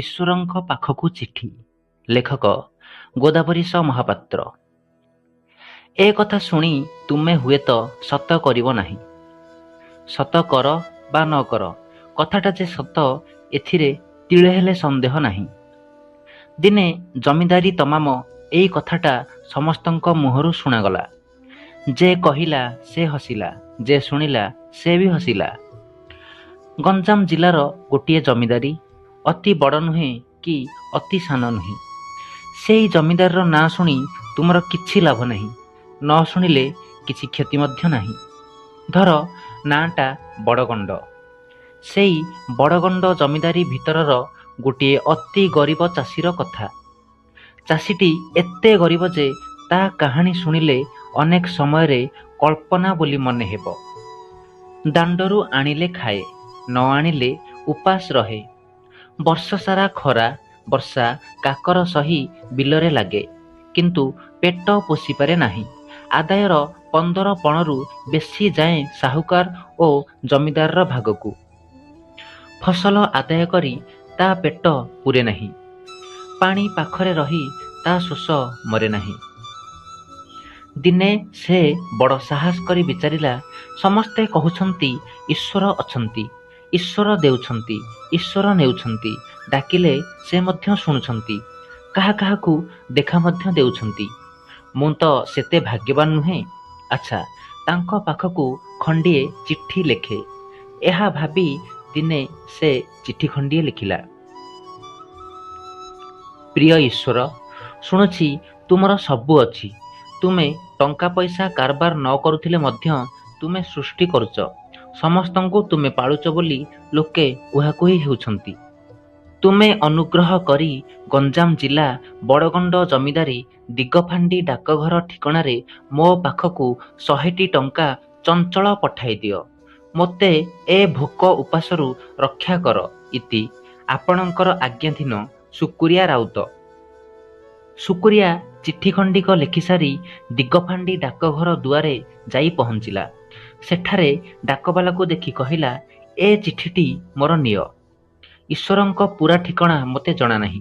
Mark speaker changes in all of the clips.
Speaker 1: ଈଶ୍ୱରଙ୍କ ପାଖକୁ ଚିଠି। ଲେଖକ ଗୋଦାବରୀଶ ମହାପାତ୍ର। ଏ କଥା ଶୁଣି ତୁମେ ହୁଏତ ସତ କରିବ ନାହିଁ। ସତ କର ବା ନ କର, କଥାଟା ଯେ ସତ ଏଥିରେ ତିଳେ ହେଲେ ସନ୍ଦେହ ନାହିଁ। ଦିନେ ଜମିଦାରୀ ତମାମ ଏଇ କଥାଟା ସମସ୍ତଙ୍କ ମୁହଁରୁ ଶୁଣାଗଲା। ଯେ କହିଲା ସେ ହସିଲା, ଯେ ଶୁଣିଲା ସେ ବି ହସିଲା। ଗଞ୍ଜାମ ଜିଲ୍ଲାର ଗୋଟିଏ ଜମିଦାରୀ, ଅତି ବଡ଼ ନୁହେଁ କି ଅତି ସାନ ନୁହେଁ। ସେଇ ଜମିଦାରର ନାଁ ଶୁଣି ତୁମର କିଛି ଲାଭ ନାହିଁ, ନ ଶୁଣିଲେ କିଛି କ୍ଷତି ମଧ୍ୟ ନାହିଁ। ଧର ନାଁଟା ବଡ଼ଗଣ୍ଡ। ସେଇ ବଡ଼ଗଣ୍ଡ ଜମିଦାରୀ ଭିତରର ଗୋଟିଏ ଅତି ଗରିବ ଚାଷୀର କଥା। ଚାଷୀଟି ଏତେ ଗରିବ ଯେ ତା କାହାଣୀ ଶୁଣିଲେ ଅନେକ ସମୟରେ କଳ୍ପନା ବୋଲି ମନେ ହେବ। ଦାଣ୍ଡରୁ ଆଣିଲେ ଖାଏ, ନ ଆଣିଲେ ଉପାସ ରହେ। ବର୍ଷ ସାରା ଖରା ବର୍ଷା କାକର ସହି ବିଲରେ ଲାଗେ, କିନ୍ତୁ ପେଟ ପୋଷିପାରେ ନାହିଁ। ଆଦାୟର 15 ପଣରୁ ବେଶୀ ଯାଏଁ ସାହୁକାର ଓ ଜମିଦାରର ଭାଗକୁ। ଫସଲ ଆଦାୟ କରି ତା ପେଟ ପୂରେ ନାହିଁ। ପାଣି ପାଖରେ ରହି ତା ଶୋଷ ମରେ ନାହିଁ। ଦିନେ ସେ ବଡ଼ ସାହସ କରି ବିଚାରିଲା, ସମସ୍ତେ କହୁଛନ୍ତି ଈଶ୍ୱର ଅଛନ୍ତି, ଈଶ୍ୱର ଦେଉଛନ୍ତି, ଈଶ୍ୱର ନେଉଛନ୍ତି, ଡାକିଲେ ସେ ମଧ୍ୟ ଶୁଣୁଛନ୍ତି, କାହା କାହାକୁ ଦେଖା ମଧ୍ୟ ଦେଉଛନ୍ତି। ମୁଁ ତ ସେତେ ଭାଗ୍ୟବାନ ନୁହେଁ। ଆଚ୍ଛା, ତାଙ୍କ ପାଖକୁ ଖଣ୍ଡିଏ ଚିଠି ଲେଖେ। ଏହା ଭାବି ଦିନେ ସେ ଚିଠି ଖଣ୍ଡିଏ ଲେଖିଲା। ପ୍ରିୟ ଈଶ୍ୱର, ଶୁଣୁଛି ତୁମର ସବୁ ଅଛି। ତୁମେ ଟଙ୍କା ପଇସା କାରବାର ନ କରୁଥିଲେ ମଧ୍ୟ ତୁମେ ସୃଷ୍ଟି କରୁଛ। ସମସ୍ତଙ୍କୁ ତୁମେ ପାଳୁଛ ବୋଲି ଲୋକେ କୁହାକୁହି ହେଉଛନ୍ତି। ତୁମେ ଅନୁଗ୍ରହ କରି ଗଞ୍ଜାମ ଜିଲ୍ଲା ବଡ଼ଗଣ୍ଡ ଜମିଦାରୀ ଦିଗଫାଣ୍ଡି ଡାକଘର ଠିକଣାରେ ମୋ ପାଖକୁ 100ଟି ଟଙ୍କା ଚଞ୍ଚଳ ପଠାଇ ଦିଅ। ମୋତେ ଏ ଭୋକ ଉପାସରୁ ରକ୍ଷା କର। ଇତି ଆପଣଙ୍କର ଆଜ୍ଞାଧୀନ ସୁକୁରିଆ ରାଉତ। ସୁକୁରିଆ ଚିଠି ଖଣ୍ଡିକ ଲେଖିସାରି ଦିଗଫାଣ୍ଡି ଡାକଘର ଦୁଆରେ ଯାଇ ପହଞ୍ଚିଲା। ସେଠାରେ ଡାକବାଲାକୁ ଦେଖି କହିଲା, ଏ ଚିଠିଟି ମୋର ନିଅ। ଈଶ୍ୱରଙ୍କ ପୂରା ଠିକଣା ମୋତେ ଜଣା ନାହିଁ।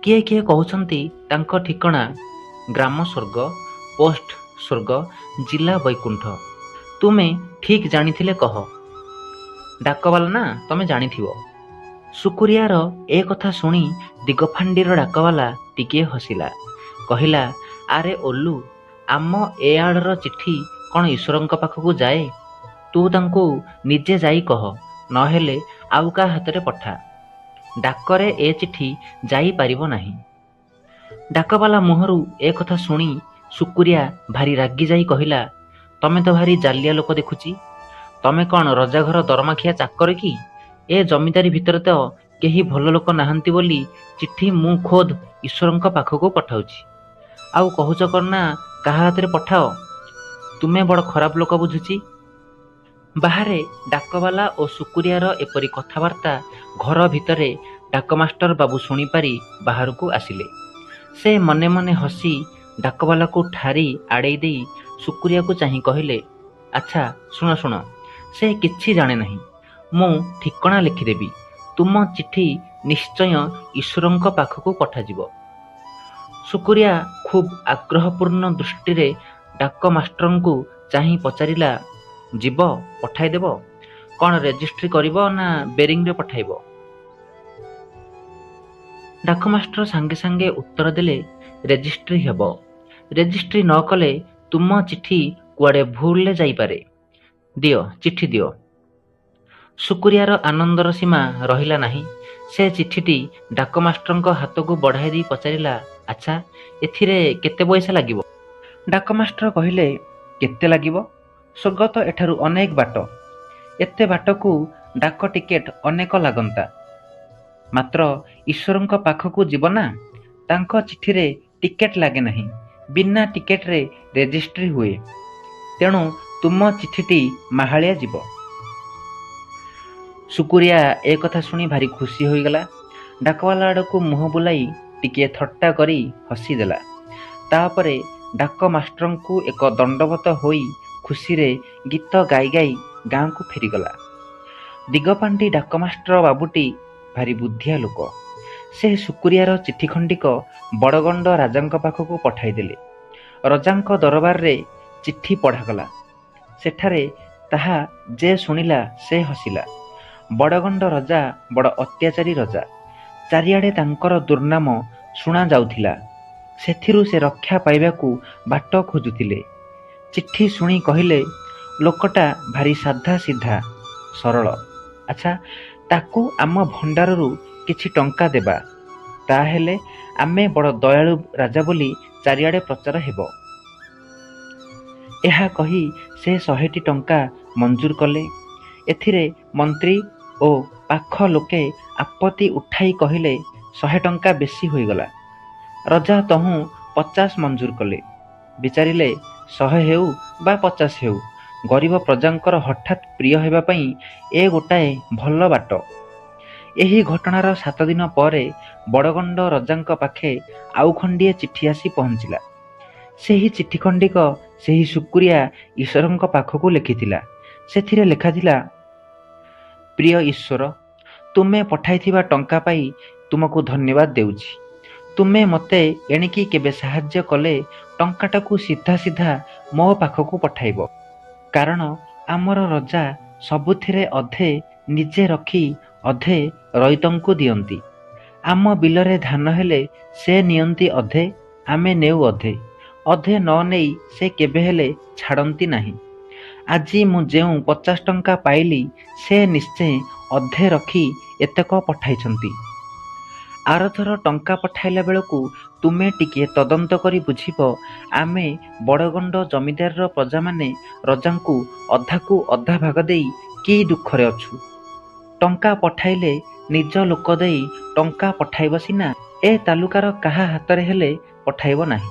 Speaker 1: କିଏ କିଏ କହୁଛନ୍ତି ତାଙ୍କ ଠିକଣା ଗ୍ରାମ ସ୍ୱର୍ଗ, ପୋଷ୍ଟ ସ୍ୱର୍ଗ, ଜିଲ୍ଲା ବୈକୁଣ୍ଠ। ତୁମେ ଠିକ୍ ଜାଣିଥିଲେ କହ। ଡାକବାଲା ନା, ତମେ ଜାଣିଥିବ। ସୁକୁରିଆର ଏ କଥା ଶୁଣି ଦିଗଫାଣ୍ଡିର ଡାକବାଲା ଟିକିଏ ହସିଲା। କହିଲା, ଆରେ ଓଲୁ, ଆମ ଏ ଆଡ଼ର ଚିଠି କ'ଣ ଈଶ୍ୱରଙ୍କ ପାଖକୁ ଯାଏ? ତୁ ତାଙ୍କୁ ନିଜେ ଯାଇ କହ, ନହେଲେ ଆଉ କାହା ହାତରେ ପଠା। ଡାକରେ ଏ ଚିଠି ଯାଇପାରିବ ନାହିଁ। ଡାକବାଲା ମୁହଁରୁ ଏ କଥା ଶୁଣି ସୁକୁରିଆ ଭାରି ରାଗି ଯାଇ କହିଲା, ତମେ ତ ଭାରି ଜାଲିଆ ଲୋକ ଦେଖୁଛି। ତମେ କ'ଣ ରଜାଘର ଦରମାଖିଆ ଚାକର କି? ଏ ଜମିଦାରୀ ଭିତରେ ତ କେହି ଭଲ ଲୋକ ନାହାନ୍ତି ବୋଲି ଚିଠି ମୁଁ ଖୋଦ୍ ଈଶ୍ୱରଙ୍କ ପାଖକୁ ପଠାଉଛି। ଆଉ କହୁଛ କ'ଣ ନା କାହା ହାତରେ ପଠାଅ? ତୁମେ ବଡ଼ ଖରାପ ଲୋକ ବୁଝୁଛି। ବାହାରେ ଡାକବାଲା ଓ ସୁକୁରିଆର ଏପରି କଥାବାର୍ତ୍ତା ଘର ଭିତରେ ଡାକମାଷ୍ଟର ବାବୁ ଶୁଣିପାରି ବାହାରକୁ ଆସିଲେ। ସେ ମନେ ମନେ ହସି ଡାକବାଲାକୁ ଠାରି ଆଡ଼େଇ ଦେଇ ସୁକୁରିଆକୁ ଚାହିଁ କହିଲେ, ଆଚ୍ଛା ଶୁଣ ଶୁଣ, ସେ କିଛି ଜାଣେ ନାହିଁ। ମୁଁ ଠିକଣା ଲେଖିଦେବି। ତୁମ ଚିଠି ନିଶ୍ଚୟ ଈଶ୍ୱରଙ୍କ ପାଖକୁ ପଠାଯିବ। ସୁକୁରିଆ ଖୁବ୍ ଆଗ୍ରହପୂର୍ଣ୍ଣ ଦୃଷ୍ଟିରେ ଡାକମାଷ୍ଟରଙ୍କୁ ଚାହିଁ ପଚାରିଲା, ଯିବ, ପଠାଇଦେବ? କ'ଣ ରେଜିଷ୍ଟ୍ରି କରିବ ନା ବେରିଂରେ ପଠାଇବ? ଡାକମାଷ୍ଟର ସାଙ୍ଗେ ସାଙ୍ଗେ ଉତ୍ତର ଦେଲେ, ରେଜିଷ୍ଟ୍ରି ହେବ। ରେଜିଷ୍ଟ୍ରି ନ କଲେ ତୁମ ଚିଠି କୁଆଡ଼େ ଭୁଲରେ ଯାଇପାରେ। ଦିଅ, ଚିଠି ଦିଅ। ସୁକୁରିଆର ଆନନ୍ଦର ସୀମା ରହିଲା ନାହିଁ। ସେ ଚିଠିଟି ଡାକମାଷ୍ଟରଙ୍କ ହାତକୁ ବଢ଼ାଇ ଦେଇ ପଚାରିଲା, ଆଚ୍ଛା, ଏଥିରେ କେତେ ପଇସା ଲାଗିବ? ଡାକମାଷ୍ଟର କହିଲେ, କେତେ ଲାଗିବ? ସ୍ୱର୍ଗ ତ ଏଠାରୁ ଅନେକ ବାଟ। ଏତେ ବାଟକୁ ଡାକ ଟିକେଟ ଅନେକ ଲାଗନ୍ତା। ମାତ୍ର ଈଶ୍ୱରଙ୍କ ପାଖକୁ ଯିବ ନା, ତାଙ୍କ ଚିଠିରେ ଟିକେଟ ଲାଗେ ନାହିଁ। ବିନା ଟିକେଟରେ ରେଜିଷ୍ଟ୍ରି ହୁଏ। ତେଣୁ ତୁମ ଚିଠିଟି ମାହାଳିଆ ଯିବ। ସୁକୁରିଆ ଏ କଥା ଶୁଣି ଭାରି ଖୁସି ହୋଇଗଲା। ଡାକବାଲା ଆଡ଼କୁ ମୁହଁ ବୁଲାଇ ଟିକିଏ ଥଟ୍ଟା କରି ହସିଦେଲା। ତାପରେ ଡାକ ମାଷ୍ଟରଙ୍କୁ ଏକ ଦଣ୍ଡବତ ହୋଇ ଖୁସିରେ ଗୀତ ଗାଇ ଗାଇ ଗାଁକୁ ଫେରିଗଲା। ଦିଗପାଣ୍ଡି ଡାକମାଷ୍ଟର ବାବୁଟି ଭାରି ବୁଦ୍ଧିଆ ଲୋକ। ସେ ଶୁକୁରିଆର ଚିଠି ଖଣ୍ଡିକ ବଡ଼ଗଣ୍ଡ ରାଜାଙ୍କ ପାଖକୁ ପଠାଇଦେଲେ। ରଜାଙ୍କ ଦରବାରରେ ଚିଠି ପଢ଼ାଗଲା। ସେଠାରେ ତାହା ଯେ ଶୁଣିଲା ସେ ହସିଲା। ବଡ଼ଗଣ୍ଡ ରଜା ବଡ଼ ଅତ୍ୟାଚାରୀ ରଜା। ଚାରିଆଡ଼େ ତାଙ୍କର ଦୁର୍ନାମ ଶୁଣା ଯାଉଥିଲା। ସେଥିରୁ ସେ ରକ୍ଷା ପାଇବାକୁ ବାଟ ଖୋଜୁଥିଲେ। ଚିଠି ଶୁଣି କହିଲେ, ଲୋକଟା ଭାରି ସାଧା ସିଧା ସରଳ। ଆଚ୍ଛା, ତାକୁ ଆମ ଭଣ୍ଡାରରୁ କିଛି ଟଙ୍କା ଦେବା, ତାହେଲେ ଆମେ ବଡ଼ ଦୟାଳୁ ରାଜା ବୋଲି ଚାରିଆଡ଼େ ପ୍ରଚାର ହେବ। ଏହା କହି ସେ 100ଟି ଟଙ୍କା ମଞ୍ଜୁର କଲେ। ଏଥିରେ ମନ୍ତ୍ରୀ ଓ ପାଖ ଲୋକେ ଆପତ୍ତି ଉଠାଇ କହିଲେ, 100 ଟଙ୍କା ବେଶୀ ହୋଇଗଲା। ରଜା ତହୁଁ 50 ମଞ୍ଜୁର କଲେ। ବିଚାରିଲେ, 100 ହେଉ ବା 50 ହେଉ, ଗରିବ ପ୍ରଜାଙ୍କର ହଠାତ୍ ପ୍ରିୟ ହେବା ପାଇଁ ଏ ଗୋଟାଏ ଭଲ ବାଟ। ଏହି ଘଟଣାର 7 ଦିନ ପରେ ବଡ଼ଗଣ୍ଡ ରଜାଙ୍କ ପାଖେ ଆଉ ଖଣ୍ଡିଏ ଚିଠି ଆସି ପହଞ୍ଚିଲା। ସେହି ଚିଠି ଖଣ୍ଡିକ ସେହି ଶୁକୁରିଆ ଈଶ୍ୱରଙ୍କ ପାଖକୁ ଲେଖିଥିଲା। ସେଥିରେ ଲେଖାଥିଲା, ପ୍ରିୟ ଈଶ୍ୱର, ତୁମେ ପଠାଇଥିବା ଟଙ୍କା ପାଇ ତୁମକୁ ଧନ୍ୟବାଦ ଦେଉଛି। ତୁମେ ମୋତେ ଏଣିକି କେବେ ସାହାଯ୍ୟ କଲେ ଟଙ୍କାଟାକୁ ସିଧା ସିଧା ମୋ ପାଖକୁ ପଠାଇବ। କାରଣ ଆମର ରଜା ସବୁଥିରେ ଅଧେ ନିଜେ ରଖି ଅଧେ ରଇତଙ୍କୁ ଦିଅନ୍ତି। ଆମ ବିଲରେ ଧାନ ହେଲେ ସେ ନିଅନ୍ତି ଅଧେ, ଆମେ ନେଉ ଅଧେ। ଅଧେ ନ ନେଇ ସେ କେବେ ହେଲେ ଛାଡ଼ନ୍ତି ନାହିଁ। ଆଜି ମୁଁ ଯେଉଁ 50 ଟଙ୍କା ପାଇଲି ସେ ନିଶ୍ଚେ ଅଧେ ରଖି ଏତକ ପଠାଇଛନ୍ତି। ଆରଥର ଟଙ୍କା ପଠାଇଲା ବେଳକୁ ତୁମେ ଟିକିଏ ତଦନ୍ତ କରି ବୁଝିବ, ଆମେ ବଡ଼ଗଣ୍ଡ ଜମିଦାରର ପ୍ରଜାମାନେ ରଜାଙ୍କୁ ଅଧାକୁ ଅଧା ଭାଗ ଦେଇ କି ଦୁଃଖରେ ଅଛୁ। ଟଙ୍କା ପଠାଇଲେ ନିଜ ଲୋକ ଦେଇ ଟଙ୍କା ପଠାଇବ ସିନା, ଏ ତାଲୁକାର କାହା ହାତରେ ହେଲେ ପଠାଇବ ନାହିଁ।